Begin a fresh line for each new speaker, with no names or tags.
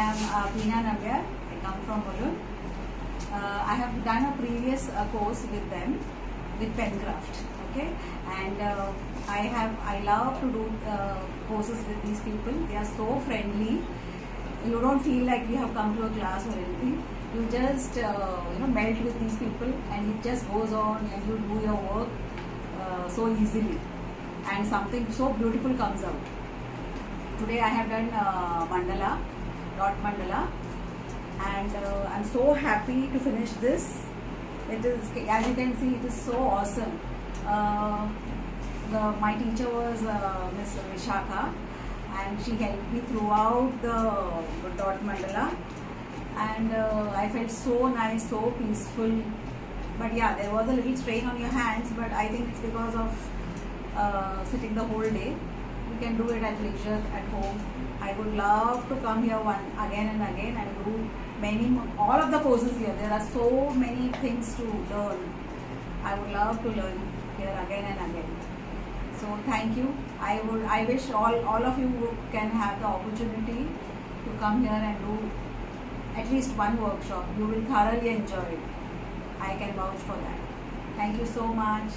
am Beena Nambiar. I come from Mulund. I have done a previous course with them, with Penkraft. Okay, and I love to do courses with these people. They are so friendly. You don't feel like you have come to a class or anything. You just melt with these people, and it just goes on, and you do your work so easily, and something so beautiful comes out. Today I have done mandala, DotMandala, and I'm so happy to finish this. It is, as you can see, it is so awesome. My teacher was Miss Vishakha, and she helped me throughout the DotMandala, and I felt so nice, so peaceful. But yeah, there was a little strain on your hands, but I think it's because of sitting the whole day. You can do it at leisure at home. I would love to come here again and again and do all of the courses here. There are so many things to learn. I would love to learn here again and again. So thank you. I wish all of you can have the opportunity to come here and do at least one workshop. You will thoroughly enjoy it. I can vouch for that. Thank you so much.